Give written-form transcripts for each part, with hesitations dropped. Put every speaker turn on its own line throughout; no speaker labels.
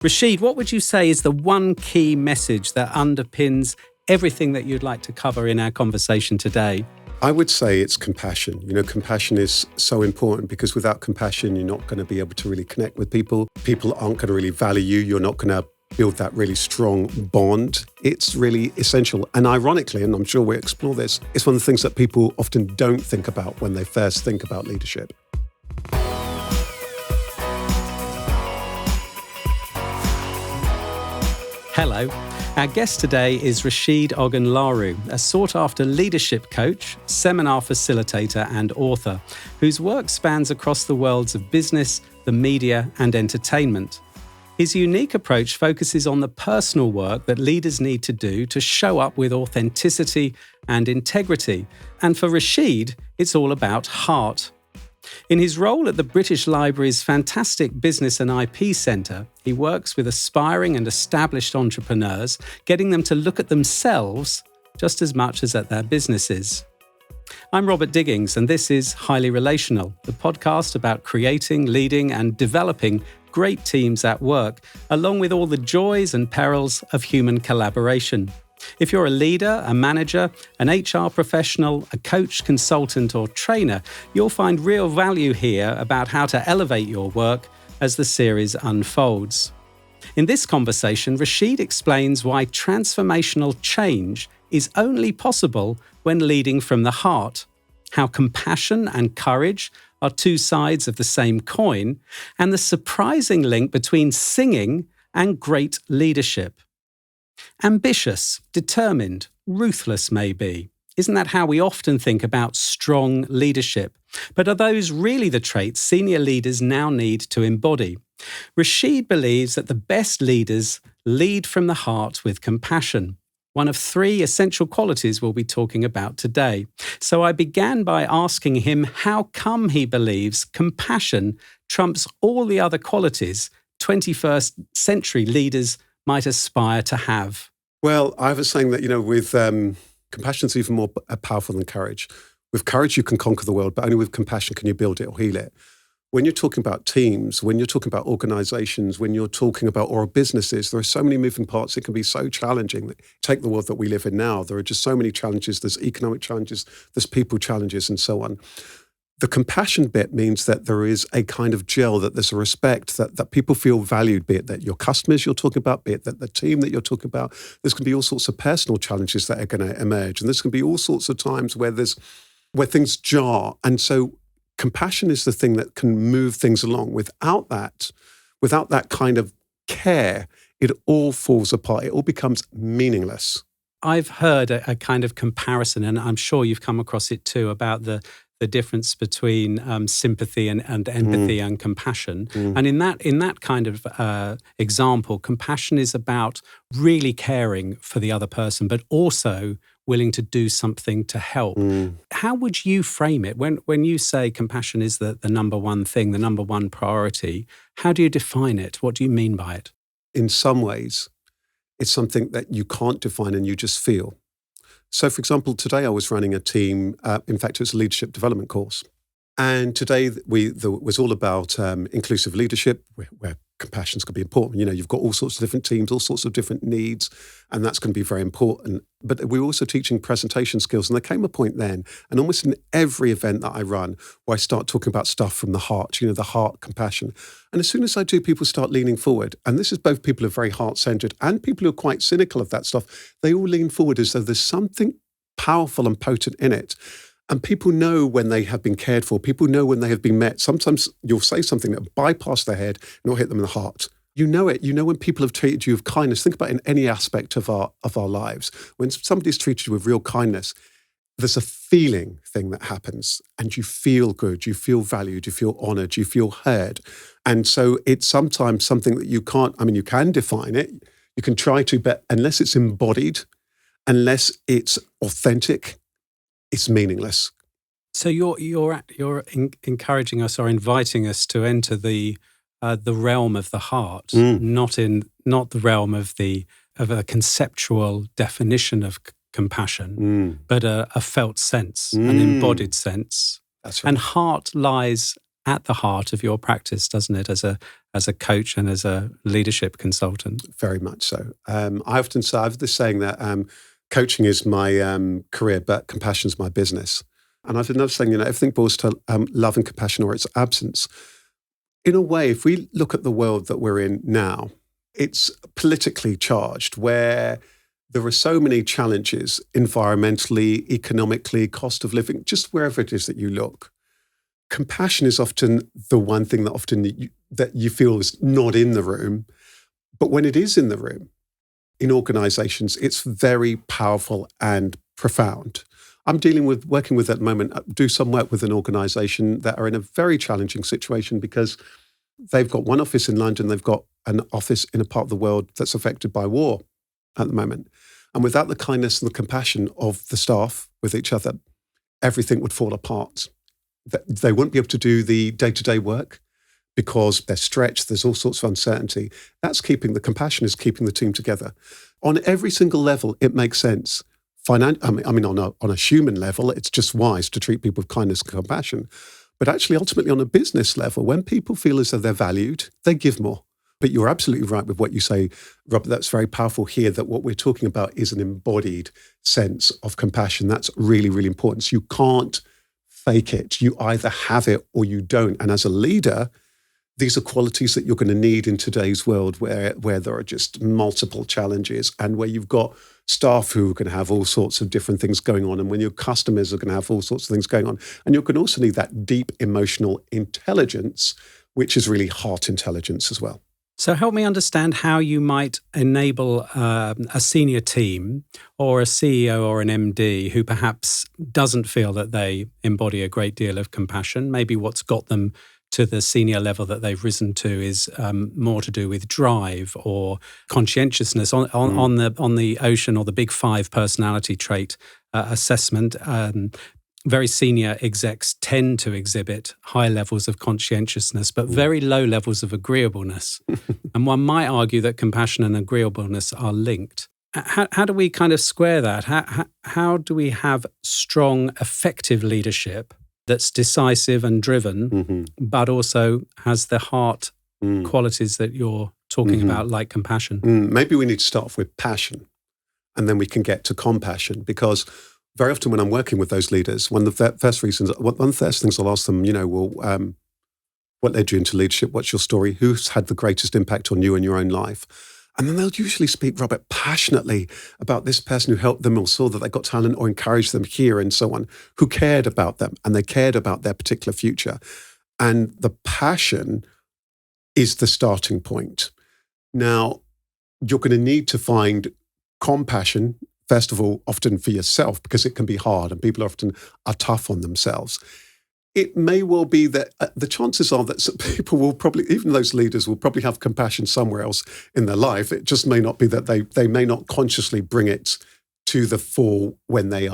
Rasheed, what would you say is the one key message that underpins everything that you'd like to cover in our conversation today?
I would say it's compassion. Compassion is so important because without compassion, you're not going to be able to really connect with people. People aren't going to really value you. You're not going to build that really strong bond. It's really essential. And ironically, and I'm sure we'll explore this, it's one of the things that people often don't think about when they first think about leadership.
Hello. Our guest today is Rasheed Ogunlaru, a sought-after leadership coach, seminar facilitator and author, whose work spans across the worlds of business, the media and entertainment. His unique approach focuses on the personal work that leaders need to do to show up with authenticity and integrity. And for Rasheed, it's all about heart. In his role at the British Library's fantastic Business and IP Centre, he works with aspiring and established entrepreneurs, getting them to look at themselves just as much as at their businesses. I'm Robert Digings, and this is Highly Relational, the podcast about creating, leading, and developing great teams at work, along with all the joys and perils of human collaboration. If you're a leader, a manager, an HR professional, a coach, consultant, or trainer, you'll find real value here about how to elevate your work as the series unfolds. In this conversation, Rasheed explains why transformational change is only possible when leading from the heart, how compassion and courage are two sides of the same coin, and the surprising link between singing and great leadership. Ambitious, determined, ruthless maybe. Isn't that how we often think about strong leadership? But are those really the traits senior leaders now need to embody? Rasheed believes that the best leaders lead from the heart with compassion, one of three essential qualities we'll be talking about today. So I began by asking him how come he believes compassion trumps all the other qualities 21st century leaders might aspire to have.
Well, I have a saying that, with compassion is even more powerful than courage. With courage, you can conquer the world, but only with compassion can you build it or heal it. When you're talking about teams, when you're talking about organizations, when you're talking about or businesses, there are so many moving parts. It can be so challenging. Take the world that we live in now. There are just so many challenges. There's economic challenges, there's people challenges, and so on. The compassion bit means that there is a kind of gel, that there's a respect, that people feel valued, be it that your customers you're talking about, be it that the team that you're talking about. There's going to be all sorts of personal challenges that are going to emerge. And there's going to be all sorts of times where things jar. And so compassion is the thing that can move things along. Without that kind of care, it all falls apart. It all becomes meaningless.
I've heard a kind of comparison, and I'm sure you've come across it too, about the difference between sympathy and empathy and compassion. And in that kind of example, compassion is about really caring for the other person, but also willing to do something to help. How would you frame it? When you say compassion is the number one thing, the number one priority, how do you define it? What do you mean by it?
In some ways, it's something that you can't define and you just feel. So, for example, today I was running a team. In fact, it was a leadership development course. And today was all about inclusive leadership, where compassion's going to be important. You've got all sorts of different teams, all sorts of different needs, and that's going to be very important. But we're also teaching presentation skills. And there came a point then, and almost in every event that I run, where I start talking about stuff from the heart, the heart, compassion. And as soon as I do, people start leaning forward. And this is both people who are very heart-centered and people who are quite cynical of that stuff. They all lean forward as though there's something powerful and potent in it. And people know when they have been cared for. People know when they have been met. Sometimes you'll say something that bypass their head and will hit them in the heart. You know it. You know when people have treated you with kindness. Think about it in any aspect of our lives. When somebody's treated you with real kindness, there's a feeling thing that happens, and you feel good. You feel valued. You feel honored. You feel heard. And so it's sometimes something that you can't. You can define it. You can try to, but unless it's embodied, unless it's authentic, it's meaningless.
So you're encouraging us or inviting us to enter the realm of the heart, not the realm of a conceptual definition of compassion, but a felt sense, an embodied sense.
That's right.
And heart lies at the heart of your practice, doesn't it, as a coach and as a leadership consultant?
Very much so. I often say, I have this saying that coaching is my career, but compassion is my business. And I've another saying, everything boils to love and compassion or its absence. In a way, if we look at the world that we're in now, it's politically charged, where there are so many challenges environmentally, economically, cost of living, just wherever it is that you look. Compassion is often the one thing that you feel is not in the room. But when it is in the room, in organizations, it's very powerful and profound. I'm working with at the moment, do some work with an organization that are in a very challenging situation because they've got one office in London, they've got an office in a part of the world that's affected by war at the moment. And without the kindness and the compassion of the staff with each other, everything would fall apart. They wouldn't be able to do the day-to-day work because they're stretched, there's all sorts of uncertainty. The compassion is keeping the team together. On every single level, it makes sense. On a human level, it's just wise to treat people with kindness and compassion. But actually, ultimately, on a business level, when people feel as though they're valued, they give more. But you're absolutely right with what you say, Robert. That's very powerful here, that what we're talking about is an embodied sense of compassion. That's really, really important. So you can't fake it. You either have it or you don't. And as a leader, these are qualities that you're going to need in today's world where there are just multiple challenges and where you've got staff who are going to have all sorts of different things going on, and when your customers are going to have all sorts of things going on. And you're going to also need that deep emotional intelligence, which is really heart intelligence as well.
So help me understand how you might enable a senior team or a CEO or an MD who perhaps doesn't feel that they embody a great deal of compassion. Maybe what's got them to the senior level that they've risen to is more to do with drive or conscientiousness. On the Ocean or the Big Five personality trait assessment, very senior execs tend to exhibit high levels of conscientiousness, but very low levels of agreeableness. And one might argue that compassion and agreeableness are linked. How do we kind of square that? How do we have strong, effective leadership that's decisive and driven, but also has the heart qualities that you're talking about, like compassion?
Maybe we need to start off with passion, and then we can get to compassion, because very often when I'm working with those leaders, one of the first things I'll ask them, what led you into leadership? What's your story? Who's had the greatest impact on you in your own life? And then they'll usually speak, Robert, passionately about this person who helped them or saw that they got talent or encouraged them here and so on, who cared about them and they cared about their particular future. And the passion is the starting point. Now, you're going to need to find compassion, first of all, often for yourself, because it can be hard and people often are tough on themselves. It may well be that the chances are that people will probably, even those leaders will probably have compassion somewhere else in their life. It just may not be that they may not consciously bring it to the fore when they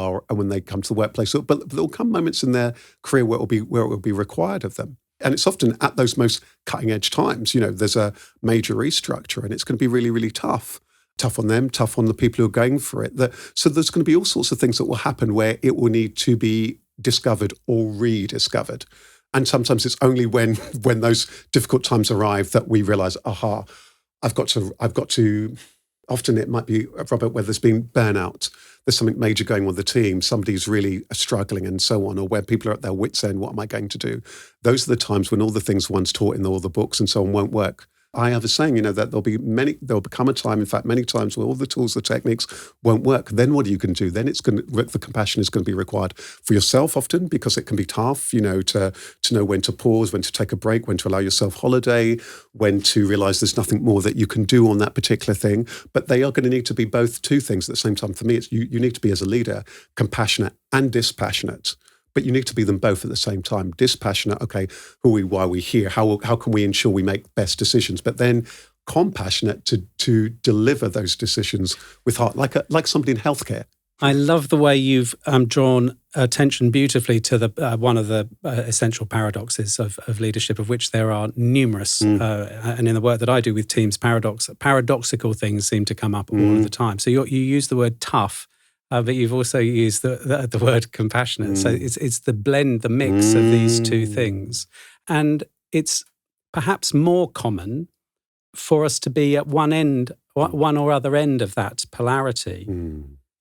come to the workplace. But there'll come moments in their career where it will be required of them. And it's often at those most cutting edge times. There's a major restructure and it's going to be really, really tough. Tough on them, tough on the people who are going for it. So there's going to be all sorts of things that will happen where it will need to be discovered or rediscovered. And sometimes it's only when those difficult times arrive that we realize, I've got to, often it might be, Robert, where there's been burnout, there's something major going on with the team, somebody's really struggling and so on, or where people are at their wits' end, what am I going to do? Those are the times when all the things once taught in all the books and so on won't work. I have a saying, that there'll become a time, in fact, many times where all the tools, the techniques won't work. Then what are you going to do? Then the compassion is going to be required for yourself often, because it can be tough, to know when to pause, when to take a break, when to allow yourself holiday, when to realize there's nothing more that you can do on that particular thing. But they are going to need to be both two things at the same time. For me, it's you need to be, as a leader, compassionate and dispassionate. But you need to be them both at the same time. Dispassionate, okay, who are we, why are we here? How can we ensure we make best decisions? But then compassionate to deliver those decisions with heart, like somebody in healthcare.
I love the way you've drawn attention beautifully to the one of the essential paradoxes of leadership, of which there are numerous. And in the work that I do with teams, paradoxical things seem to come up all of the time. So you use the word tough, but you've also used the word compassionate. So it's the blend, the mix of these two things. And it's perhaps more common for us to be at one end, one or other end of that polarity.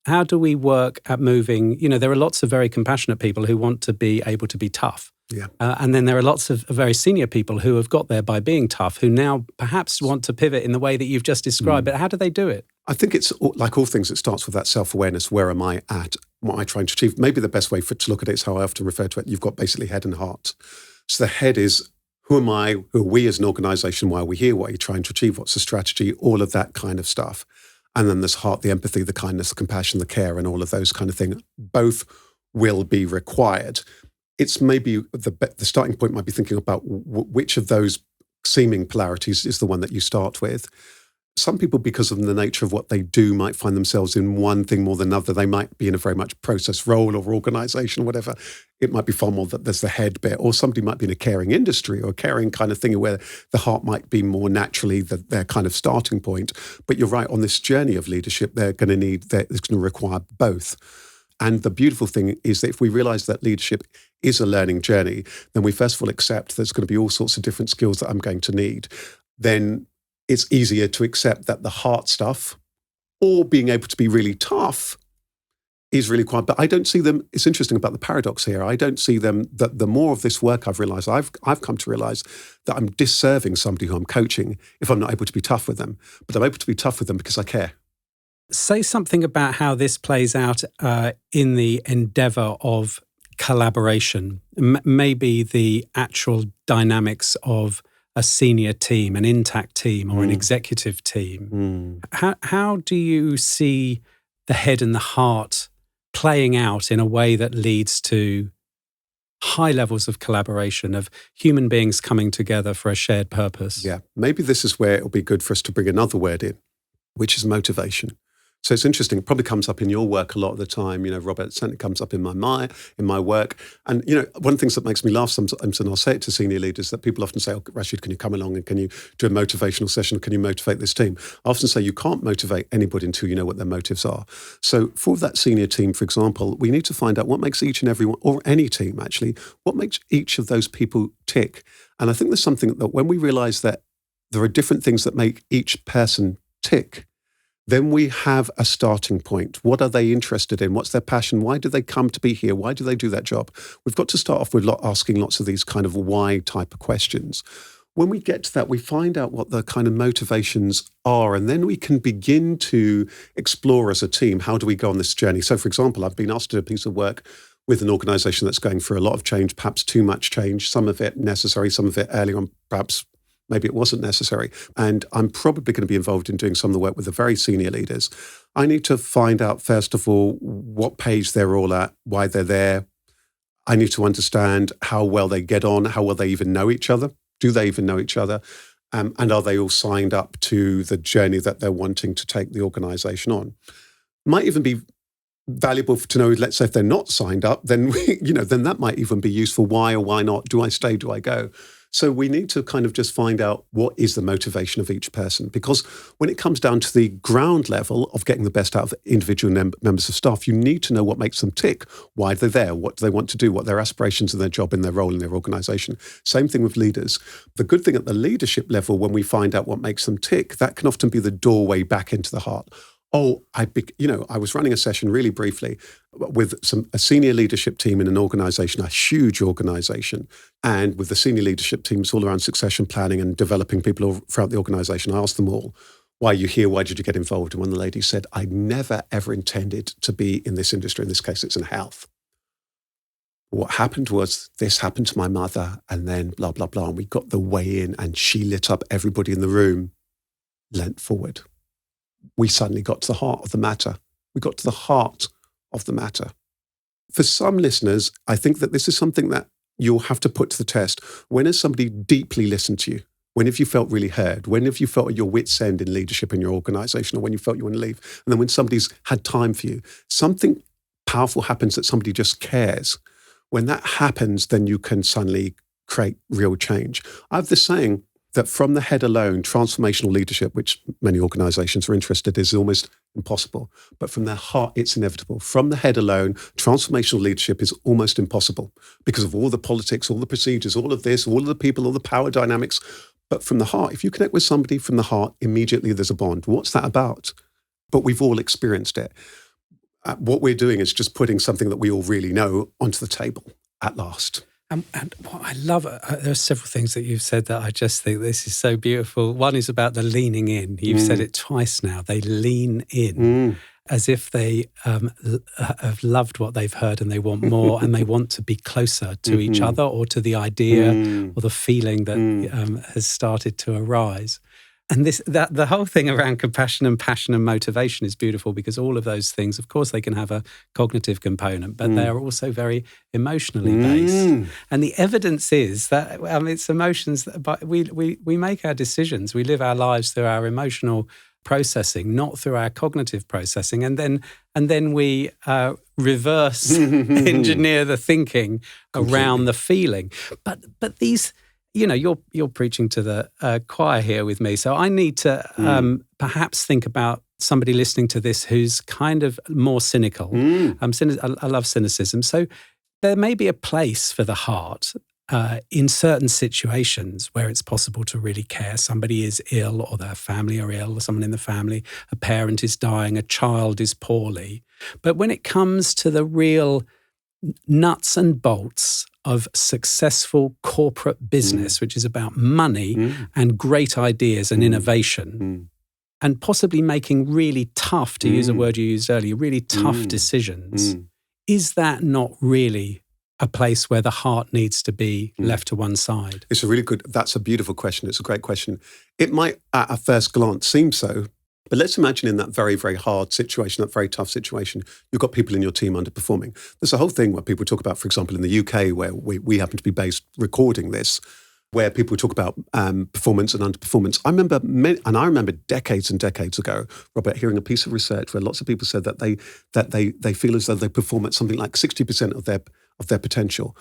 How do we work at moving? There are lots of very compassionate people who want to be able to be tough.
Yeah.
And then there are lots of very senior people who have got there by being tough, who now perhaps want to pivot in the way that you've just described. But how do they do it?
I think it's like all things, it starts with that self-awareness. Where am I at? What am I trying to achieve? Maybe the best way to look at it is how I often refer to it. You've got basically head and heart. So the head is, who am I? Who are we as an organization? Why are we here? What are you trying to achieve? What's the strategy? All of that kind of stuff. And then there's heart, the empathy, the kindness, the compassion, the care, and all of those kind of things. Both will be required. It's maybe the starting point might be thinking about which of those seeming polarities is the one that you start with. Some people, because of the nature of what they do, might find themselves in one thing more than another. They might be in a very much process role or organization or whatever. It might be far more that there's the head bit, or somebody might be in a caring industry or a caring kind of thing where the heart might be more naturally their kind of starting point. But you're right, on this journey of leadership, it's going to require both. And the beautiful thing is that if we realize that leadership is a learning journey, then we first of all accept there's going to be all sorts of different skills that I'm going to need. Then it's easier to accept that the heart stuff or being able to be really tough is really quite, but I don't see them, it's interesting about the paradox here. I don't see them, that the more of this work I've realized, I've come to realize that I'm disserving somebody who I'm coaching if I'm not able to be tough with them, but I'm able to be tough with them because I care.
Say something about how this plays out in the endeavor of collaboration, maybe the actual dynamics of a senior team, an intact team, or an executive team. How do you see the head and the heart playing out in a way that leads to high levels of collaboration, of human beings coming together for a shared purpose?
Yeah, maybe this is where it'll be good for us to bring another word in, which is motivation. So it's interesting. It probably comes up in your work a lot of the time, Robert. It certainly comes up in my work. And, one of the things that makes me laugh sometimes, and I'll say it to senior leaders, that people often say, "Oh, Rasheed, can you come along and can you do a motivational session? Can you motivate this team?" I often say you can't motivate anybody until you know what their motives are. So for that senior team, for example, we need to find out what makes each and every one, or any team actually, what makes each of those people tick. And I think there's something that when we realize that there are different things that make each person tick, then we have a starting point. What are they interested in? What's their passion? Why do they come to be here? Why do they do that job? We've got to start off with asking lots of these kind of why type of questions. When we get to that, we find out what the kind of motivations are, and then we can begin to explore as a team, how do we go on this journey? So, for example, I've been asked to do a piece of work with an organization that's going through a lot of change, perhaps too much change, some of it necessary, some of it early on, perhaps maybe it wasn't necessary. And I'm probably going to be involved in doing some of the work with the very senior leaders. I need to find out, first of all, what page they're all at, why they're there. I need to understand how well they get on, how well they even know each other. Do they even know each other? And are they all signed up to the journey that they're wanting to take the organization on? Might even be valuable to know, let's say if they're not signed up, then then that might even be useful. Why or why not? Do I stay? Do I go? So we need to kind of just find out what is the motivation of each person. Because when it comes down to the ground level of getting the best out of individual members of staff, you need to know what makes them tick. Why are they there? What do they want to do? What are their aspirations in their job, in their role, in their organization? Same thing with leaders. The good thing at the leadership level, when we find out what makes them tick, that can often be the doorway back into the heart. I was running a session really briefly with a senior leadership team in an organization, a huge organization, and with the senior leadership teams all around succession planning and developing people all throughout the organization. I asked them all, why are you here? Why did you get involved? And one of the ladies said, I never, ever intended to be in this industry. In this case, it's in health. What happened was this happened to my mother, and then blah, blah, blah. And we got the way in, and she lit up everybody in the room, leant forward. We suddenly got to the heart of the matter. We got to the heart of the matter. For some listeners, I think that this is something that you'll have to put to the test. When has somebody deeply listened to you? When have you felt really heard? When have you felt at your wit's end in leadership in your organization, or when you felt you want to leave? And then when somebody's had time for you, something powerful happens, that somebody just cares. When that happens, then you can suddenly create real change. I have this saying, that from the head alone, transformational leadership, which many organizations are interested in, is almost impossible. But from their heart, it's inevitable. From the head alone, transformational leadership is almost impossible because of all the politics, all the procedures, all of this, all of the people, all the power dynamics. But from the heart, if you connect with somebody from the heart, immediately there's a bond. What's that about? But we've all experienced it. What we're doing is just putting something that we all really know onto the table at last.
And what I love, there are several things that you've said that I just think this is so beautiful. One is about the leaning in. You've said it twice now. They lean in as if they have loved what they've heard and they want more and they want to be closer to each other or to the idea or the feeling that has started to arise. And the whole thing around compassion and passion and motivation is beautiful because all of those things, of course, they can have a cognitive component, but they are also very emotionally based. And the evidence is that it's emotions. But we make our decisions. We live our lives through our emotional processing, not through our cognitive processing, and then we reverse engineer the thinking around the feeling. But these. You're preaching to the choir here with me. So I need to perhaps think about somebody listening to this who's kind of more cynical. I love cynicism. So there may be a place for the heart in certain situations where it's possible to really care. Somebody is ill or their family are ill, or someone in the family, a parent is dying, a child is poorly. But when it comes to the real nuts and bolts of successful corporate business, which is about money and great ideas and innovation, and possibly making really tough, to use a word you used earlier, really tough decisions, is that not really a place where the heart needs to be left to one side?
That's a beautiful question. It's a great question. It might at a first glance seem so, but let's imagine in that very, very hard situation, that very tough situation, you've got people in your team underperforming. There's a whole thing where people talk about, for example, in the UK, where we happen to be based recording this, where people talk about performance and underperformance. I remember decades and decades ago, Robert, hearing a piece of research where lots of people said that they feel as though they perform at something like 60% of their potential.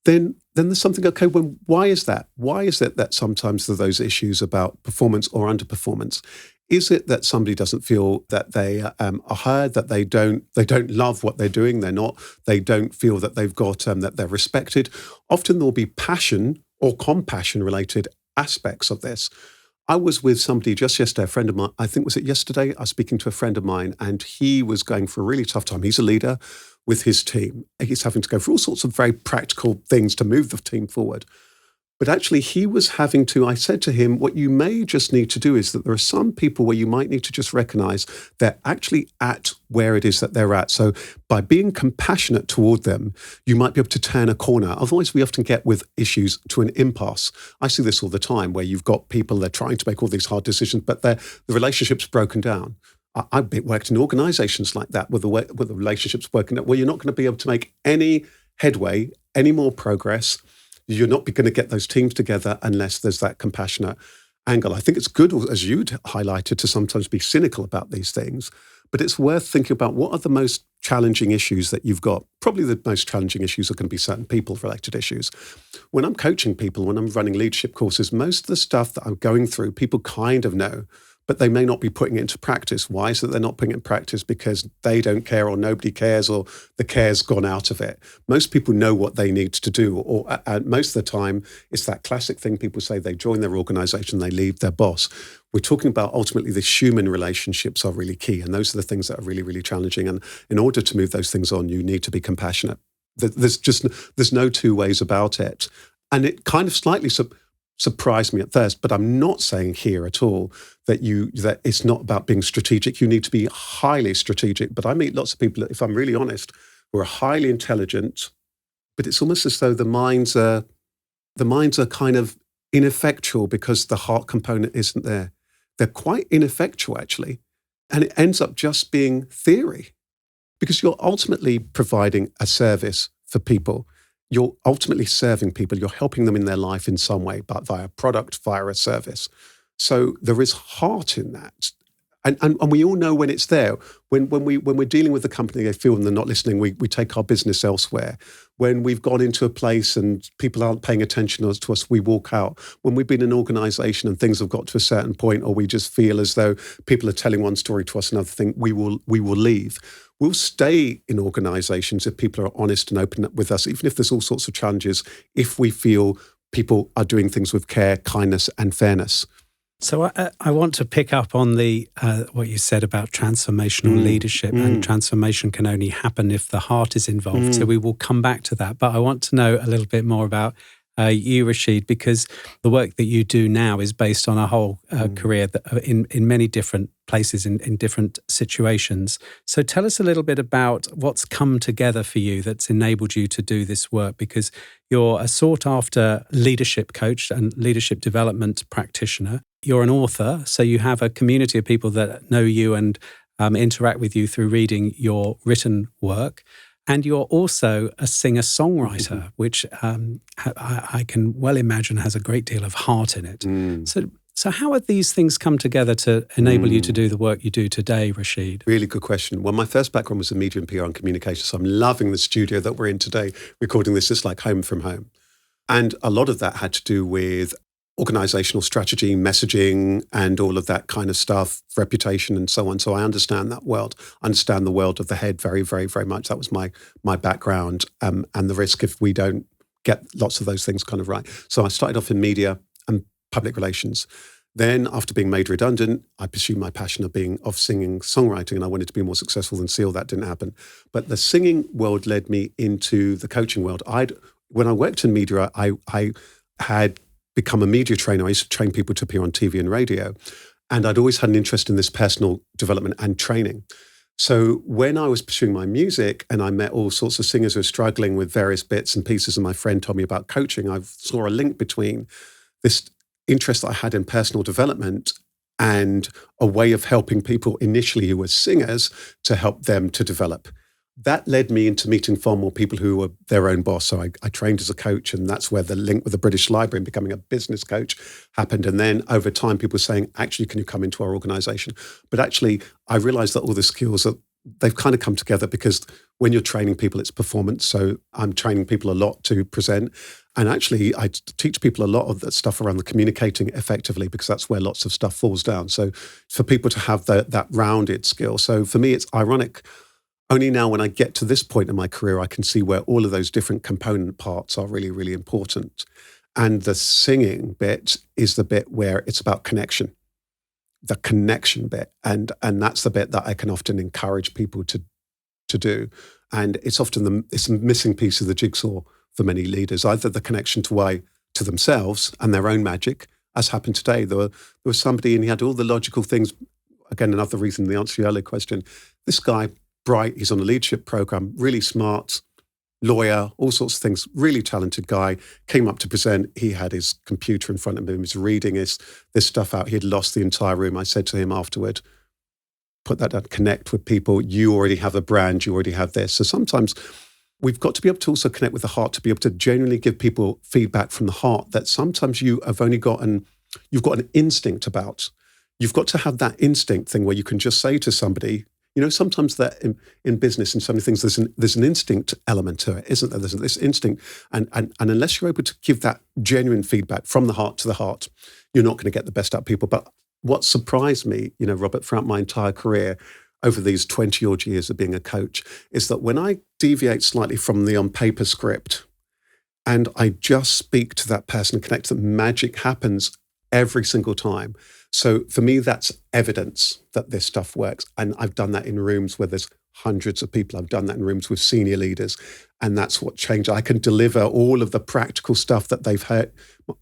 Then there's something, okay, well, why is that? Why is it that sometimes there are those issues about performance or underperformance? Is it that somebody doesn't feel that they are heard, that they don't love what they're doing, they don't feel that they've got, that they're respected? Often there'll be passion or compassion related aspects of this. I was with somebody just yesterday, a friend of mine, I think was it yesterday? I was speaking to a friend of mine and he was going for a really tough time. He's a leader with his team. He's having to go through all sorts of very practical things to move the team forward. But actually, he was having to, I said to him, what you may just need to do is that there are some people where you might need to just recognize they're actually at where it is that they're at. So by being compassionate toward them, you might be able to turn a corner. Otherwise, we often get with issues to an impasse. I see this all the time where you've got people, they're trying to make all these hard decisions, but the relationship's broken down. I've worked in organizations like that where the relationship's broken down, where you're not going to be able to make any headway, any more progress. You're not going to get those teams together unless there's that compassionate angle. I think it's good, as you'd highlighted, to sometimes be cynical about these things, but it's worth thinking about what are the most challenging issues that you've got. Probably the most challenging issues are going to be certain people-related issues. When I'm coaching people, when I'm running leadership courses, most of the stuff that I'm going through, people kind of know, but they may not be putting it into practice. Why is it they're not putting it in practice? Because they don't care or nobody cares or the care's gone out of it. Most people know what they need to do, or most of the time, it's that classic thing people say, they join their organization, they leave their boss. We're talking about ultimately the human relationships are really key, and those are the things that are really, really challenging. And in order to move those things on, you need to be compassionate. There's no two ways about it. And it kind of slightly surprised me at first, but I'm not saying here at all that it's not about being strategic. You need to be highly strategic. But I meet lots of people, if I'm really honest, who are highly intelligent, but it's almost as though the minds are kind of ineffectual because the heart component isn't there. They're quite ineffectual, actually. And it ends up just being theory because you're ultimately providing a service for people. You're ultimately serving people. You're helping them in their life in some way, but via a product, via a service. So there is heart in that. And we all know when it's there. When we're dealing with the company, they feel they're not listening, we take our business elsewhere. When we've gone into a place and people aren't paying attention to us, we walk out. When we've been in an organisation and things have got to a certain point, or we just feel as though people are telling one story to us, another thing, we will leave. We'll stay in organisations if people are honest and open up with us, even if there's all sorts of challenges, if we feel people are doing things with care, kindness and fairness.
So I want to pick up on the what you said about transformational leadership, and transformation can only happen if the heart is involved. So we will come back to that. But I want to know a little bit more about you, Rasheed, because the work that you do now is based on a whole career that, in many different places, in different situations. So tell us a little bit about what's come together for you that's enabled you to do this work, because you're a sought-after leadership coach and leadership development practitioner. You're an author, so you have a community of people that know you and interact with you through reading your written work. And you're also a singer-songwriter, which I can well imagine has a great deal of heart in it. So how have these things come together to enable you to do the work you do today, Rasheed?
Really good question. Well, my first background was in media and PR and communication, so I'm loving the studio that we're in today, recording this. It's like home from home. And a lot of that had to do with organizational strategy, messaging, and all of that kind of stuff, reputation and so on. So I understand that world. I understand the world of the head very, very, very much. That was my background, and the risk if we don't get lots of those things kind of right. So I started off in media and public relations. Then after being made redundant, I pursued my passion of singing, songwriting, and I wanted to be more successful than Seal. That didn't happen. But the singing world led me into the coaching world. When I worked in media, I had become a media trainer. I used to train people to appear on TV and radio. And I'd always had an interest in this personal development and training. So when I was pursuing my music and I met all sorts of singers who were struggling with various bits and pieces, and my friend told me about coaching, I saw a link between this interest that I had in personal development and a way of helping people initially who were singers to help them to develop. That led me into meeting far more people who were their own boss. So I trained as a coach, and that's where the link with the British Library and becoming a business coach happened. And then over time, people were saying, actually, can you come into our organization? But actually, I realized that all the skills they've kind of come together, because when you're training people, it's performance. So I'm training people a lot to present. And actually, I teach people a lot of that stuff around the communicating effectively, because that's where lots of stuff falls down. So for people to have that rounded skill. So for me, it's ironic. Only now when I get to this point in my career, I can see where all of those different component parts are really, really important. And the singing bit is the bit where it's about connection, the connection bit. And that's the bit that I can often encourage people to do. And it's often it's a missing piece of the jigsaw for many leaders, either the connection to themselves and their own magic, as happened today. There was somebody and he had all the logical things. Again, another reason, the answer to your earlier question, this guy, bright, he's on a leadership program, really smart, lawyer, all sorts of things, really talented guy, came up to present. He had his computer in front of him, he was reading this stuff out. He had lost the entire room. I said to him afterward, put that down, connect with people. You already have a brand, you already have this. So sometimes we've got to be able to also connect with the heart, to be able to genuinely give people feedback from the heart that sometimes you've got an instinct about. You've got to have that instinct thing where you can just say to somebody, sometimes that in business and so many things, there's an instinct element to it, isn't there? There's this instinct. And unless you're able to give that genuine feedback from the heart to the heart, you're not going to get the best out of people. But what surprised me, Robert, throughout my entire career, over these 20-odd years of being a coach, is that when I deviate slightly from the on-paper script and I just speak to that person and connect, that magic happens every single time. So for me, that's evidence that this stuff works. And I've done that in rooms where there's hundreds of people. I've done that in rooms with senior leaders. And that's what changed. I can deliver all of the practical stuff that they've heard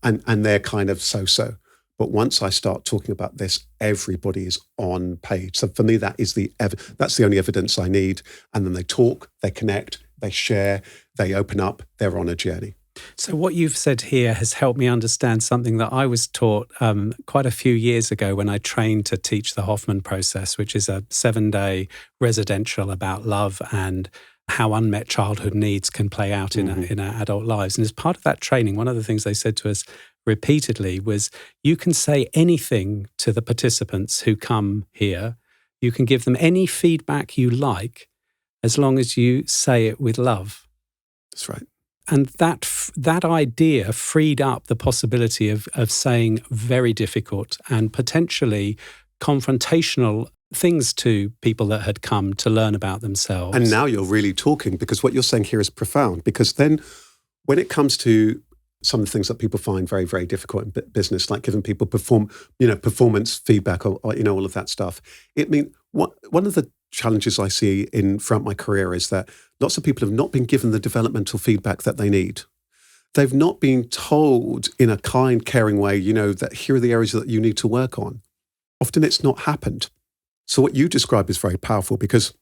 and they're kind of so-so. But once I start talking about this, everybody is on page. So for me, that's the only evidence I need. And then they talk, they connect, they share, they open up, they're on a journey.
So what you've said here has helped me understand something that I was taught quite a few years ago when I trained to teach the Hoffman process, which is a 7-day residential about love and how unmet childhood needs can play out in our adult lives. And as part of that training, one of the things they said to us repeatedly was you can say anything to the participants who come here. You can give them any feedback you like as long as you say it with love.
That's right.
And that idea freed up the possibility of saying very difficult and potentially confrontational things to people that had come to learn about themselves.
And now you're really talking, because what you're saying here is profound. Because then when it comes to some of the things that people find very, very difficult in business, like giving people performance feedback or all of that stuff, one of the challenges I see throughout my career is that lots of people have not been given the developmental feedback that they need. They've not been told in a kind, caring way, that here are the areas that you need to work on. Often it's not happened. So what you describe is very powerful, because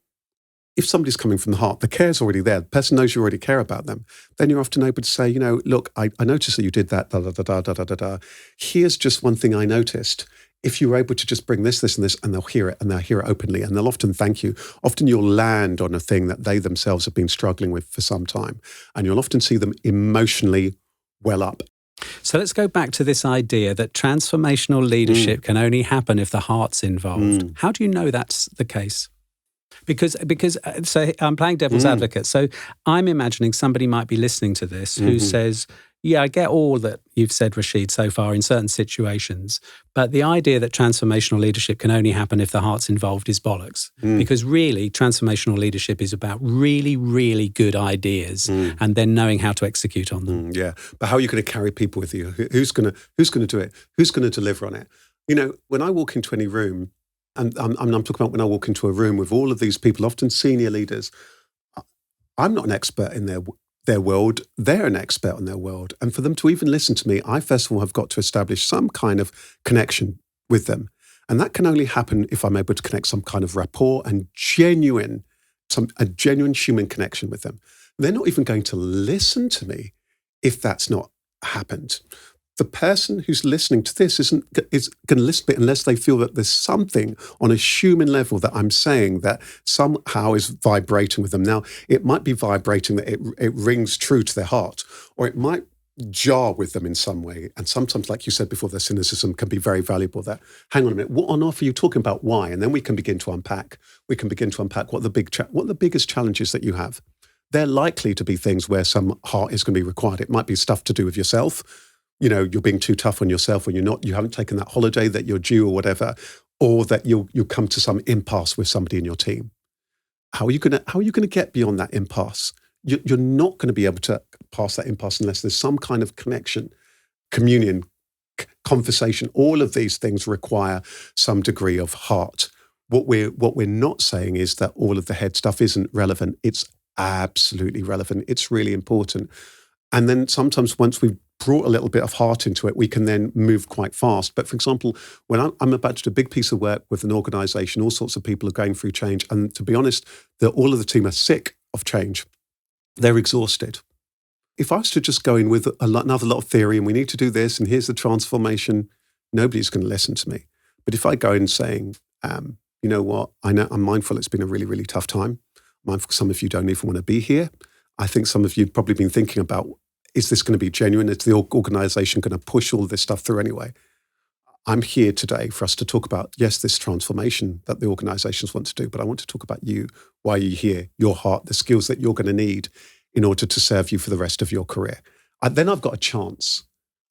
if somebody's coming from the heart, the care's already there, the person knows you already care about them, then you're often able to say, look, I noticed that you did that, da, da, da, da, da, da, da. Here's just one thing I noticed. If you were able to just bring this, this, and this, and they'll hear it, and they'll hear it openly, and they'll often thank you. Often you'll land on a thing that they themselves have been struggling with for some time, and you'll often see them emotionally well up.
So let's go back to this idea that transformational leadership can only happen if the heart's involved. How do you know that's the case? Because so I'm playing devil's advocate. So I'm imagining somebody might be listening to this who says, yeah, I get all that you've said, Rasheed, so far in certain situations, but the idea that transformational leadership can only happen if the heart's involved is bollocks. Because really, transformational leadership is about really, really good ideas and then knowing how to execute on them.
Yeah, but how are you going to carry people with you? Who's going to do it? Who's going to deliver on it? When I walk into any room, and I'm talking about when I walk into a room with all of these people, often senior leaders, I'm not an expert in their world. They're an expert on their world. And for them to even listen to me, I first of all have got to establish some kind of connection with them. And that can only happen if I'm able to connect some kind of rapport and a genuine human connection with them. They're not even going to listen to me if that's not happened. The person who's listening to this is going to listen to it unless they feel that there's something on a human level that I'm saying that somehow is vibrating with them. Now, it might be vibrating that it rings true to their heart, or it might jar with them in some way. And sometimes, like you said before, their cynicism can be very valuable. That, hang on a minute, what on earth are you talking about? Why? And then we can begin to unpack. What the biggest challenges that you have. They're likely to be things where some heart is going to be required. It might be stuff to do with yourself. You're being too tough on yourself, or you haven't taken that holiday that you're due or whatever, or that you'll come to some impasse with somebody in your team. How are you going to get beyond that impasse? You're not going to be able to pass that impasse unless there's some kind of connection, communion, conversation. All of these things require some degree of heart. What we're not saying is that all of the head stuff isn't relevant. It's absolutely relevant. It's really important. And then sometimes once we've brought a little bit of heart into it, we can then move quite fast. But for example, when I'm about to do a big piece of work with an organization, all sorts of people are going through change. And to be honest, all of the team are sick of change. They're exhausted. If I was to just go in with another lot of theory, and we need to do this, and here's the transformation, nobody's going to listen to me. But if I go in saying, you know what, I'm mindful it's been a really, really tough time. I'm mindful some of you don't even want to be here. I think some of you have probably been thinking about, is this going to be genuine? Is the organization going to push all this stuff through anyway? I'm here today for us to talk about, yes, this transformation that the organizations want to do, but I want to talk about you, why you're here, your heart, the skills that you're going to need in order to serve you for the rest of your career. Then I've got a chance.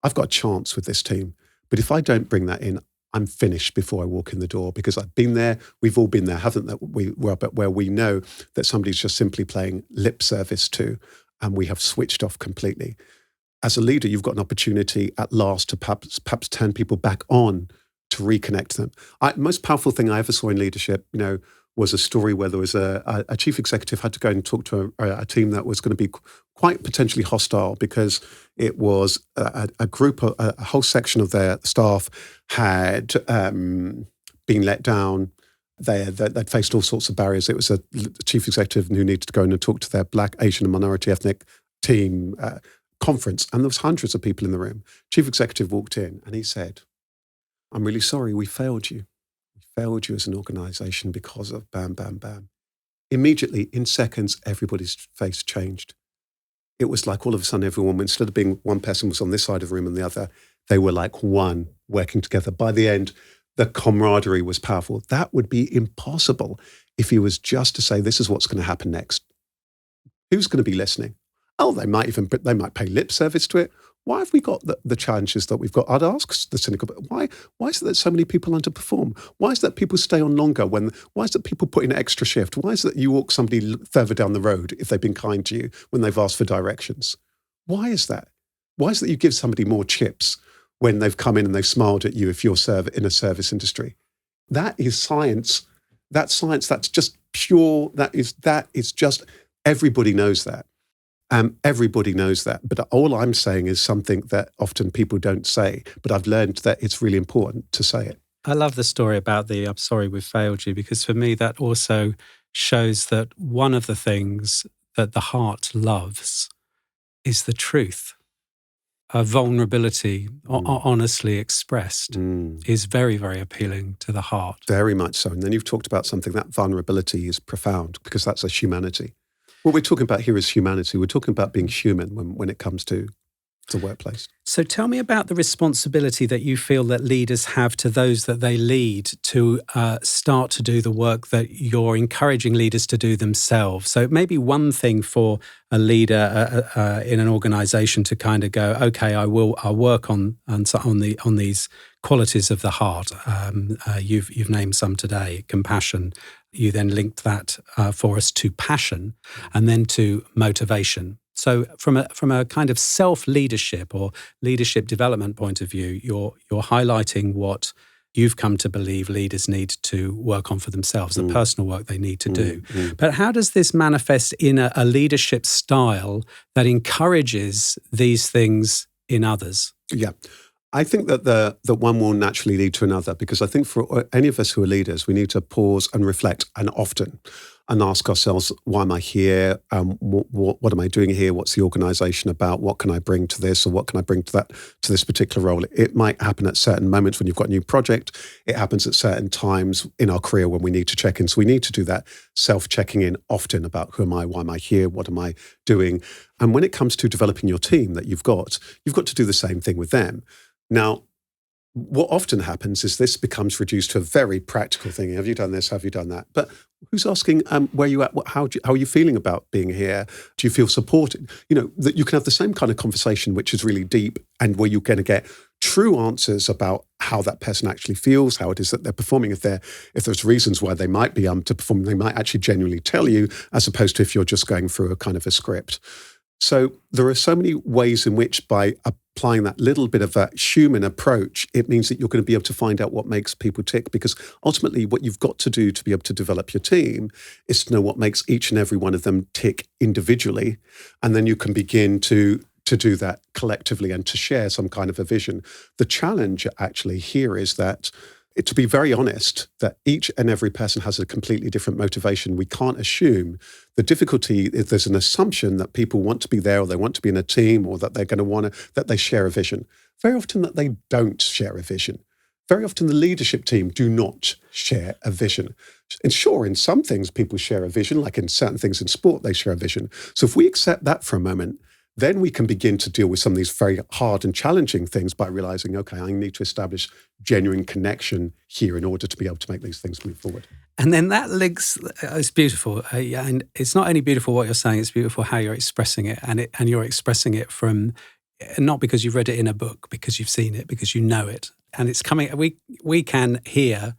I've got a chance with this team. But if I don't bring that in, I'm finished before I walk in the door, because I've been there. We've all been there, haven't we? Where we know that somebody's just simply playing lip service to, and we have switched off completely. As a leader, you've got an opportunity at last to perhaps turn people back on, to reconnect them. Most powerful thing I ever saw in leadership, was a story where there was a chief executive had to go and talk to a team that was going to be quite potentially hostile, because it was a group, a whole section of their staff had been let down. They'd faced all sorts of barriers. It was a chief executive who needed to go in and talk to their Black, Asian and minority ethnic team conference, and there was hundreds of people in the room. Chief executive walked in and he said, "I'm really sorry, we failed you. We failed you as an organization because of bam, bam, bam." Immediately, in seconds, everybody's face changed. It was like all of a sudden everyone, instead of being one person was on this side of the room and the other, They were like one, working together. By the end, the camaraderie was powerful. That would be impossible if he was just to say, this is what's going to happen next. Who's going to be listening? Oh, they might pay lip service to it. Why have we got the challenges that we've got? I'd ask the cynical, but why is it that so many people underperform? Why is it that people stay on longer? Why is it that people put in extra shift? Why is it that you walk somebody further down the road if they've been kind to you when they've asked for directions? Why is that? Why is it that you give somebody more chips when they've come in and they've smiled at you if you're in a service industry? That is science. That's science. That's just pure. That is just, everybody knows that. Everybody knows that. But all I'm saying is something that often people don't say, but I've learned that it's really important to say it.
I love the story about the I'm sorry we failed you, because for me that also shows that one of the things that the heart loves is the truth. A vulnerability, honestly expressed, is very, very appealing to the heart.
Very much so. And then you've talked about something, that vulnerability is profound because that's a humanity. What we're talking about here is humanity. We're talking about being human when it comes to the workplace.
So tell me about the responsibility that you feel that leaders have to those that they lead to start to do the work that you're encouraging leaders to do themselves. So it may be one thing for a leader in an organization to kind of go, okay, I'll work on these qualities of the heart. You've named some today, compassion. You then linked that for us to passion and then to motivation. So from a kind of self-leadership or leadership development point of view, you're highlighting what you've come to believe leaders need to work on for themselves, the personal work they need to do. But how does this manifest in a leadership style that encourages these things in others?
Yeah. I think that one will naturally lead to another, because I think for any of us who are leaders, we need to pause and reflect, and often, and ask ourselves, why am I here? What am I doing here? What's the organization about? What can I bring to this, or what can I bring to this particular role? It might happen at certain moments when you've got a new project. It happens at certain times in our career when we need to check in. So we need to do that self-checking in often about who am I? Why am I here? What am I doing? And when it comes to developing your team that you've got to do the same thing with them. Now, what often happens is this becomes reduced to a very practical thing. Have you done this? Have you done that? But who's asking, where you at? How are you feeling about being here? Do you feel supported? That you can have the same kind of conversation, which is really deep, and where you're going to get true answers about how that person actually feels, how it is that they're performing. If there's reasons why they might be to perform, they might actually genuinely tell you, as opposed to if you're just going through a kind of a script. So there are so many ways in which, by applying that little bit of a human approach, it means that you're going to be able to find out what makes people tick. Because ultimately, what you've got to do to be able to develop your team is to know what makes each and every one of them tick individually. And then you can begin to do that collectively and to share some kind of a vision. The challenge actually here is that, to be very honest, that each and every person has a completely different motivation. We can't assume. The difficulty is there's an assumption that people want to be there, or they want to be in a team, or that they're going to that they share a vision. Very often that they don't share a vision. Very often the leadership team do not share a vision. And sure, in some things people share a vision, like in certain things in sport, they share a vision. So if we accept that for a moment, then we can begin to deal with some of these very hard and challenging things by realizing, okay, I need to establish genuine connection here in order to be able to make these things move forward.
And then that links, it's beautiful. And it's not only beautiful what you're saying, it's beautiful how you're expressing it. And you're expressing it from, not because you've read it in a book, because you've seen it, because you know it. And it's coming, we can hear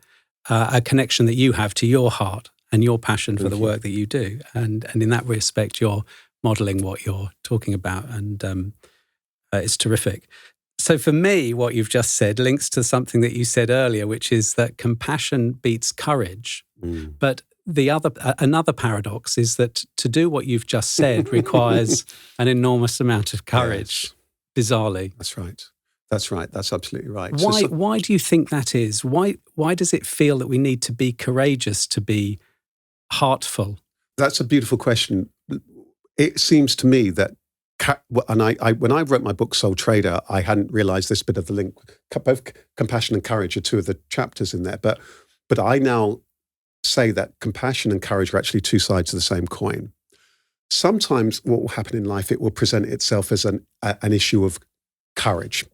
a connection that you have to your heart and your passion for the work that you do. And in that respect, you're modeling what you're talking about, and it's terrific. So for me, what you've just said links to something that you said earlier, which is that compassion beats courage. But another paradox is that to do what you've just said requires an enormous amount of courage, bizarrely.
That's right. That's absolutely right.
Why do you think that is? Why does it feel that we need to be courageous to be heartful?
That's a beautiful question. It seems to me that, and I when I wrote my book Soul Trader, I hadn't realized this bit of the link. Both compassion and courage are two of the chapters in there. But I now say that compassion and courage are actually two sides of the same coin. Sometimes what will happen in life, it will present itself as an issue of courage.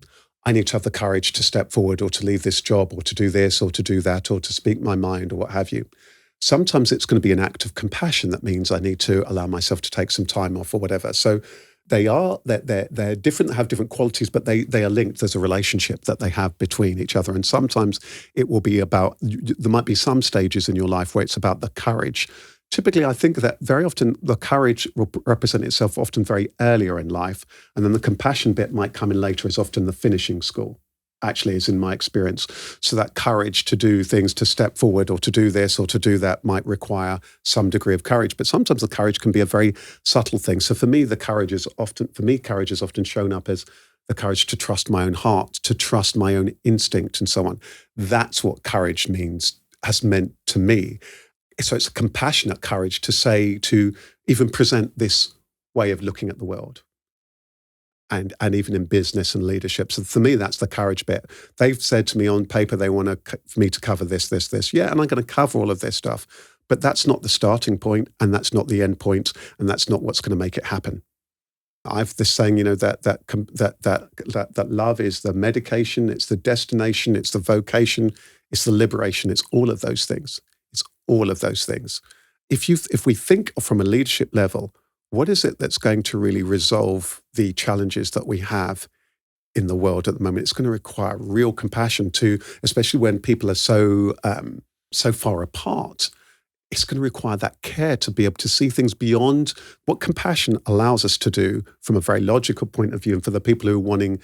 I need to have the courage to step forward or to leave this job or to do this or to do that or to speak my mind or what have you. Sometimes it's going to be an act of compassion that means I need to allow myself to take some time off or whatever. So they're different, they have different qualities, but they are linked. There's a relationship that they have between each other. And sometimes it will be about, there might be some stages in your life where it's about the courage. Typically, I think that very often the courage will represent itself often very earlier in life. And then the compassion bit might come in later as often the finishing school, actually, is in my experience. So that courage to do things, to step forward or to do this or to do that might require some degree of courage. But sometimes the courage can be a very subtle thing. So for me, courage is often shown up as the courage to trust my own heart, to trust my own instinct and so on. That's what courage has meant to me. So it's a compassionate courage to say, to even present this way of looking at the world. And even in business and leadership. So for me, that's the courage bit. They've said to me on paper, they want for me to cover this. Yeah, and I'm going to cover all of this stuff. But that's not the starting point, and that's not the end point, and that's not what's going to make it happen. I've this saying, that love is the medication, it's the destination, it's the vocation, it's the liberation, it's all of those things. It's all of those things. If we think from a leadership level, what is it that's going to really resolve the challenges that we have in the world at the moment? It's going to require real compassion especially when people are so far apart. It's going to require that care to be able to see things beyond what compassion allows us to do from a very logical point of view. And for the people who are wanting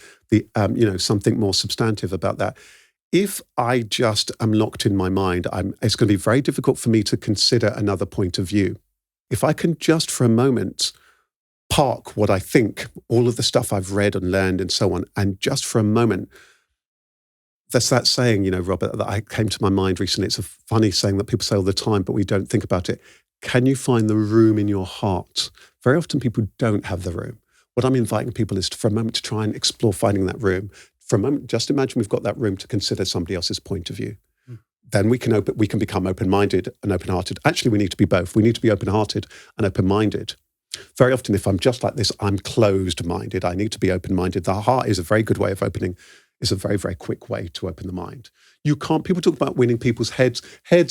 something more substantive about that, if I just am locked in my mind, it's going to be very difficult for me to consider another point of view. If I can just for a moment park what I think, all of the stuff I've read and learned and so on, and just for a moment, there's that saying, Robert, that I came to my mind recently. It's a funny saying that people say all the time, but we don't think about it. Can you find the room in your heart? Very often people don't have the room. What I'm inviting people is for a moment to try and explore finding that room. For a moment, just imagine we've got that room to consider somebody else's point of view. Then we can become open-minded and open-hearted. Actually, we need to be both. We need to be open-hearted and open-minded. Very often, if I'm just like this, I'm closed-minded. I need to be open-minded. The heart is a very good way of opening. It's a very, very quick way to open the mind. You can't. People talk about winning people's heads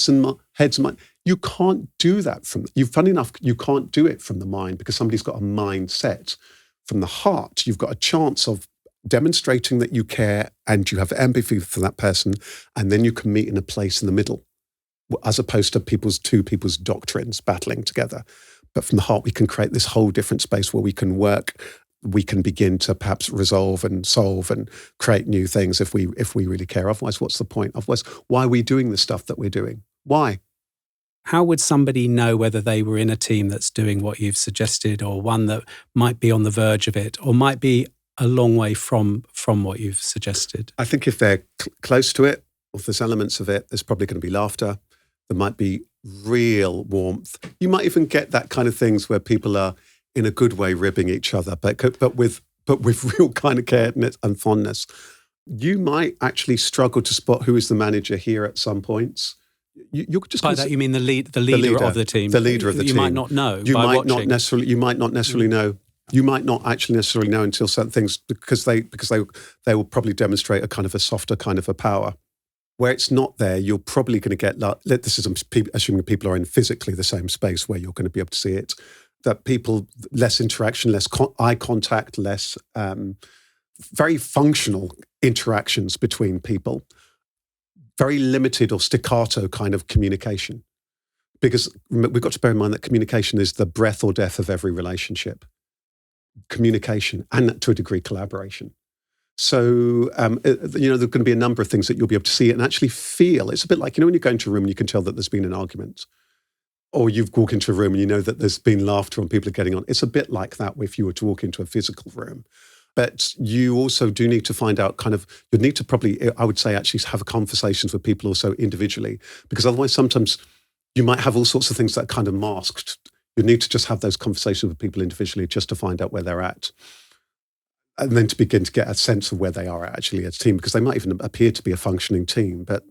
and mind. You can't do that funny enough, you can't do it from the mind because somebody's got a mindset. From the heart, you've got a chance of demonstrating that you care and you have empathy for that person, and then you can meet in a place in the middle, as opposed to two people's doctrines battling together. But from the heart, we can create this whole different space where we can work, we can begin to perhaps resolve and solve and create new things if we really care. Otherwise, what's the point? Otherwise, why are we doing the stuff that we're doing? Why?
How would somebody know whether they were in a team that's doing what you've suggested, or one that might be on the verge of it, or might be a long way from what you've suggested?
I think if they're close to it, or if there's elements of it, there's probably going to be laughter. There might be real warmth. You might even get that kind of things where people are in a good way ribbing each other, but with real kind of care and fondness. You might actually struggle to spot who is the manager here at some points. You're just
by that you mean the leader of the team.
The leader of the team.
You might not know.
You might not necessarily know. You might not actually necessarily know until certain things, because they will probably demonstrate a kind of a softer kind of a power. Where it's not there, you're probably going to get, this is assuming people are in physically the same space where you're going to be able to see it, that people, less interaction, less eye contact, less very functional interactions between people, very limited or staccato kind of communication. Because we've got to bear in mind that communication is the breath or death of every relationship. Communication and to a degree collaboration. So, there's going to be a number of things that you'll be able to see and actually feel. It's a bit like, when you go into a room and you can tell that there's been an argument, or you've walked into a room and you know that there's been laughter and people are getting on. It's a bit like that if you were to walk into a physical room. But you also do need to find out you need to probably, I would say, actually have conversations with people also individually, because otherwise sometimes you might have all sorts of things that are kind of masked. You need to just have those conversations with people individually just to find out where they're at. And then to begin to get a sense of where they are actually as a team, because they might even appear to be a functioning team, but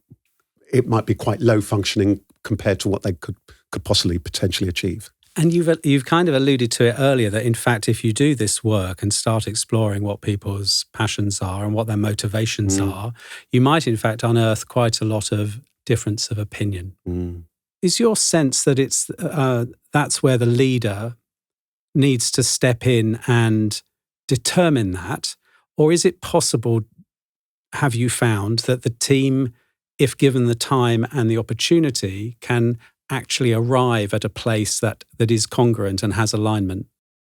it might be quite low functioning compared to what they could possibly potentially achieve.
And you've kind of alluded to it earlier that, in fact, if you do this work and start exploring what people's passions are and what their motivations are, you might, in fact, unearth quite a lot of difference of opinion. Is your sense that that's where the leader needs to step in and determine that? Or is it possible, have you found, that the team, if given the time and the opportunity, can actually arrive at a place that is congruent and has alignment?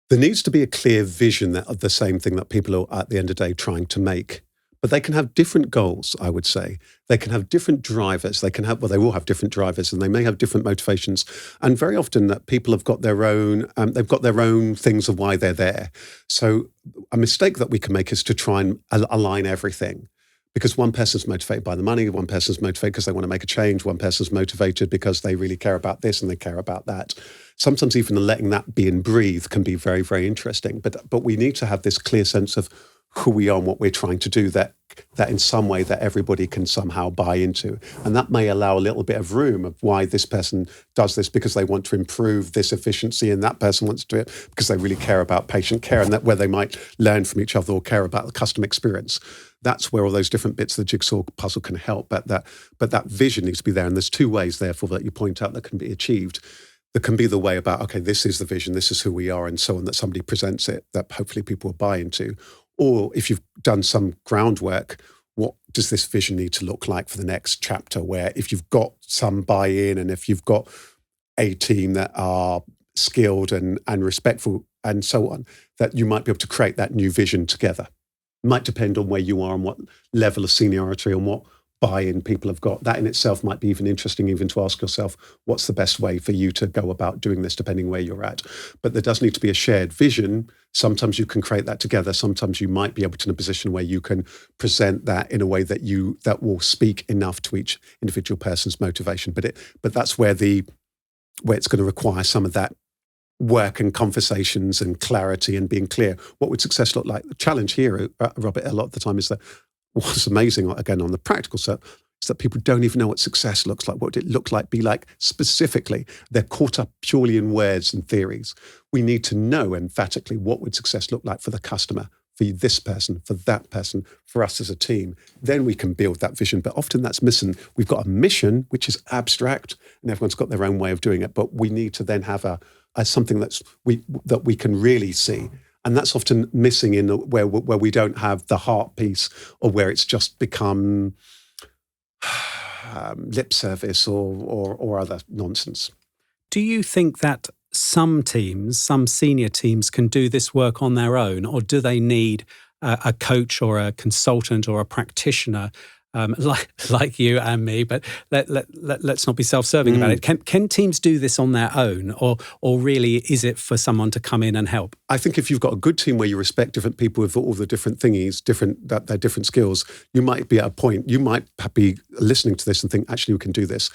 There needs to be a clear vision of the same thing that people are at the end of the day trying to make. But they can have different goals, I would say. They can have different drivers. They will have different drivers, and they may have different motivations. And very often that people have got their own, they've got their own things of why they're there. So a mistake that we can make is to try and align everything. Because one person's motivated by the money, one person's motivated because they want to make a change, one person's motivated because they really care about this and they care about that. Sometimes even letting that be and breathe can be very, very interesting. But we need to have this clear sense of who we are and what we're trying to do, that in some way that everybody can somehow buy into. And that may allow a little bit of room of why this person does this because they want to improve this efficiency, and that person wants to do it because they really care about patient care, and that where they might learn from each other or care about the customer experience. That's where all those different bits of the jigsaw puzzle can help. But that vision needs to be there. And there's two ways, therefore, that you point out that can be achieved. There can be the way about, okay, this is the vision, this is who we are, and so on, that somebody presents it, that hopefully people will buy into. Or if you've done some groundwork, what does this vision need to look like for the next chapter? Where if you've got some buy-in and if you've got a team that are skilled and respectful and so on, that you might be able to create that new vision together. It might depend on where you are and what level of seniority and what buy-in people have got. That in itself might be even interesting, even to ask yourself, what's the best way for you to go about doing this, depending where you're at. But there does need to be a shared vision. Sometimes you can create that together. Sometimes you might be able to in a position where you can present that in a way that will speak enough to each individual person's motivation. But that's where it's going to require some of that work and conversations and clarity and being clear. What would success look like? The challenge here, Robert, a lot of the time is that what's amazing, again, on the practical side, is that people don't even know what success looks like. What would it look like, be like specifically? They're caught up purely in words and theories. We need to know emphatically what would success look like for the customer, for this person, for that person, for us as a team. Then we can build that vision. But often that's missing. We've got a mission, which is abstract, and everyone's got their own way of doing it. But we need to then have something that we can really see. And that's often missing in where we don't have the heart piece, or where it's just become lip service or other nonsense.
Do you think that some senior teams can do this work on their own, or do they need a coach or a consultant or a practitioner like you and me? But let's not be self-serving about it. Can teams do this on their own, or really is it for someone to come in and help?
I think if you've got a good team where you respect different people with all the different thingies, their different skills, you might be at a point, you might be listening to this and think, actually, we can do this.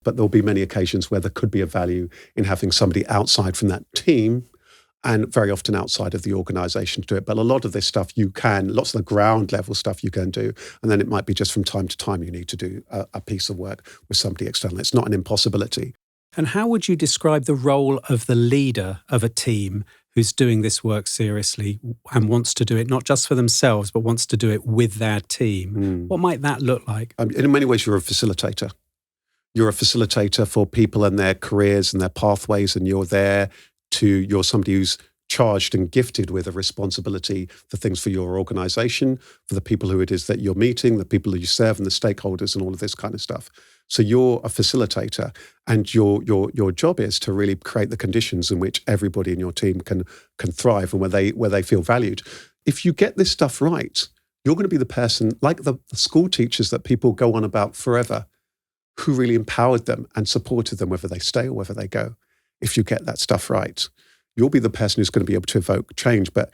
But there'll be many occasions where there could be a value in having somebody outside from that team, and very often outside of the organization to do it. But a lot of this stuff lots of the ground level stuff you can do. And then it might be just from time to time you need to do a piece of work with somebody external. It's not an impossibility.
And how would you describe the role of the leader of a team who's doing this work seriously and wants to do it not just for themselves, but wants to do it with their team? What might that look like?
In many ways, you're a facilitator. You're a facilitator for people and their careers and their pathways, and you're somebody who's charged and gifted with a responsibility for things for your organization, for the people who it is that you're meeting, the people who you serve, and the stakeholders and all of this kind of stuff. So you're a facilitator, and your job is to really create the conditions in which everybody in your team can thrive and where they feel valued. If you get this stuff right, you're going to be the person, like the school teachers that people go on about forever, who really empowered them and supported them, whether they stay or whether they go. If you get that stuff right, you'll be the person who's going to be able to evoke change. But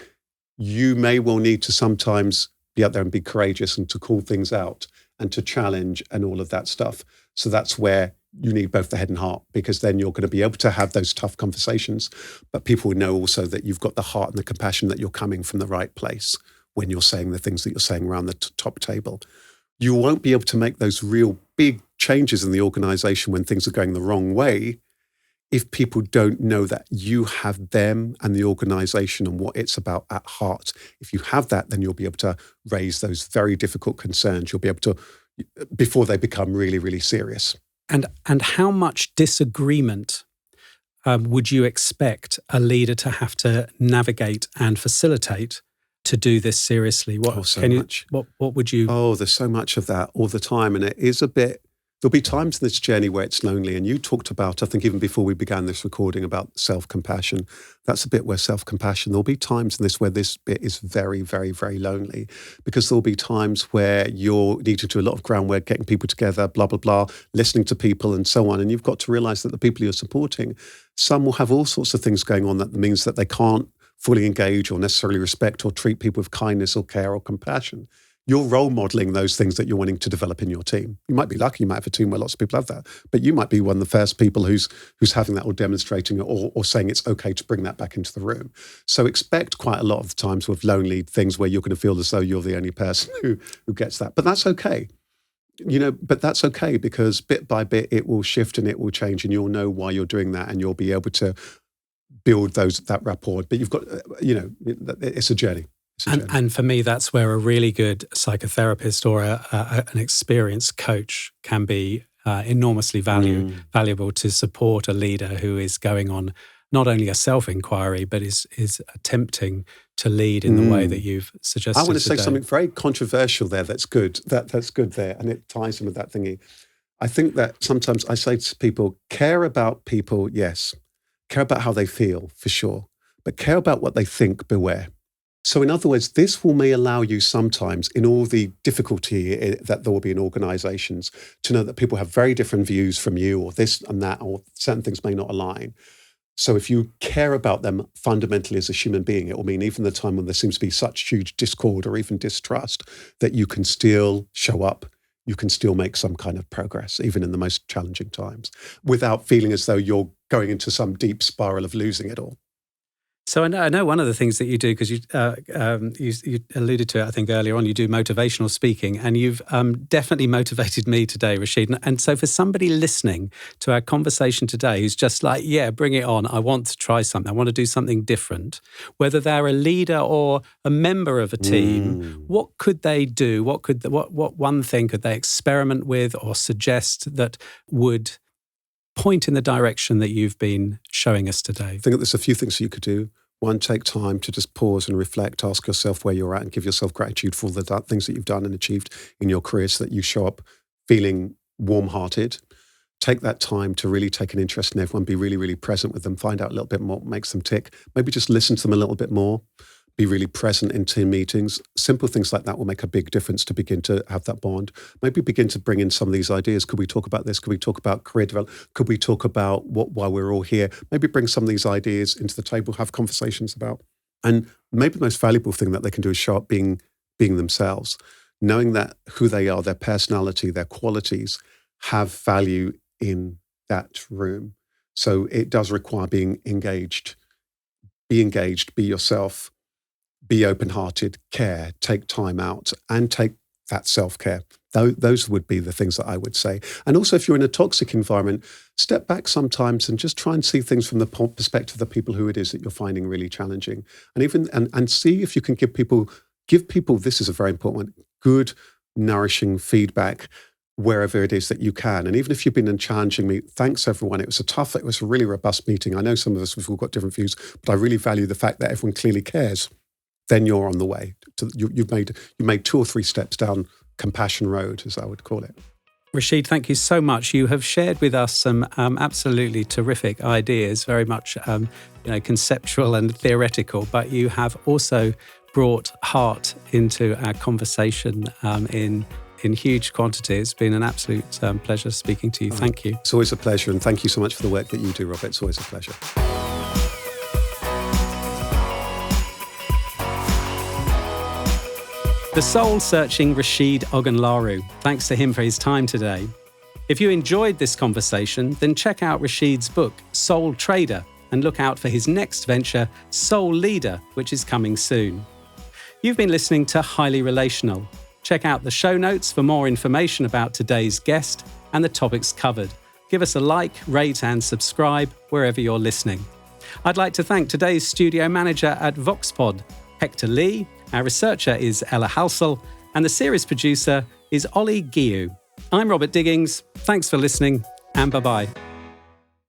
you may well need to sometimes be out there and be courageous and to call things out and to challenge and all of that stuff. So that's where you need both the head and heart, because then you're going to be able to have those tough conversations. But people will know also that you've got the heart and the compassion, that you're coming from the right place when you're saying the things that you're saying around the top table. You won't be able to make those real big changes in the organization when things are going the wrong way if people don't know that you have them and the organization and what it's about at heart. If you have that, then you'll be able to raise those very difficult concerns. You'll be able to, before they become really, really serious.
And how much disagreement would you expect a leader to have to navigate and facilitate to do this seriously? What would you?
Oh, there's so much of that all the time. And it is a bit, there'll be times in this journey where it's lonely. And you talked about, I think even before we began this recording, about self-compassion. That's a bit where self-compassion, there'll be times in this where this bit is very, very, very lonely, because there'll be times where you're needing to do a lot of groundwork, getting people together, blah, blah, blah, listening to people and so on. And you've got to realize that the people you're supporting, some will have all sorts of things going on that means that they can't fully engage or necessarily respect or treat people with kindness or care or compassion. You're role modeling those things that you're wanting to develop in your team. You might be lucky, you might have a team where lots of people have that, but you might be one of the first people who's having that or demonstrating it or saying it's okay to bring that back into the room. So expect quite a lot of the times with lonely things where you're going to feel as though you're the only person who gets that. But that's okay. But that's okay, because bit by bit it will shift and it will change, and you'll know why you're doing that, and you'll be able to build that rapport. But you've got, it's a journey.
And for me, that's where a really good psychotherapist or an experienced coach can be enormously valuable to support a leader who is going on not only a self-inquiry, but is attempting to lead in the way that you've suggested.
I want to
today.
say something very controversial there. That's good. That's good there, and it ties in with that thingy. I think that sometimes I say to people, care about people, yes. Care about how they feel, for sure. But care about what they think, beware. So in other words, this may allow you sometimes, in all the difficulty that there will be in organizations, to know that people have very different views from you, or this and that, or certain things may not align. So if you care about them fundamentally as a human being, it will mean even the time when there seems to be such huge discord or even distrust, that you can still show up, you can still make some kind of progress, even in the most challenging times, without feeling as though you're going into some deep spiral of losing it all.
So I know one of the things that you do, because you alluded to it, I think, earlier on, you do motivational speaking, and you've definitely motivated me today, Rasheed. And so for somebody listening to our conversation today who's just like, yeah, bring it on, I want to try something, I want to do something different, whether they're a leader or a member of a team, what could they do? What one thing could they experiment with or suggest that would point in the direction that you've been showing us today?
I think that there's a few things you could do. One, take time to just pause and reflect, ask yourself where you're at, and give yourself gratitude for all the things that you've done and achieved in your career, so that you show up feeling warm-hearted. Take that time to really take an interest in everyone, be really, really present with them, find out a little bit more what makes them tick. Maybe just listen to them a little bit more. Be really present in team meetings. Simple things like that will make a big difference to begin to have that bond. Maybe begin to bring in some of these ideas. Could we talk about this? Could we talk about career development? Could we talk about why we're all here? Maybe bring some of these ideas into the table, have conversations about. And maybe the most valuable thing that they can do is show up being themselves, knowing that who they are, their personality, their qualities have value in that room. So it does require being engaged. Be engaged, be yourself. Be open-hearted, care, take time out, and take that self-care. Those would be the things that I would say. And also, if you're in a toxic environment, step back sometimes and just try and see things from the perspective of the people who it is that you're finding really challenging. And even and see if you can give people, this is a very important one, good, nourishing feedback wherever it is that you can. And even if you've been in challenging me, thanks everyone. It was a really robust meeting. I know some of us have all got different views, but I really value the fact that everyone clearly cares. Then you're on the way. You've made 2 or 3 steps down Compassion Road, as I would call it.
Rasheed, thank you so much. You have shared with us some absolutely terrific ideas, very much conceptual and theoretical, but you have also brought heart into our conversation in huge quantity. It's been an absolute pleasure speaking to you. Thank you.
It's always a pleasure, and thank you so much for the work that you do, Robert. It's always a pleasure.
The soul-searching Rasheed Ogunlaru. Thanks to him for his time today. If you enjoyed this conversation, then check out Rasheed's book, Soul Trader, and look out for his next venture, Soul Leader, which is coming soon. You've been listening to Highly Relational. Check out the show notes for more information about today's guest and the topics covered. Give us a like, rate and subscribe wherever you're listening. I'd like to thank today's studio manager at VoxPod, Hector Lee. Our researcher is Ella Halsell, and the series producer is Ollie Guiu. I'm Robert Digings. Thanks for listening, and bye-bye.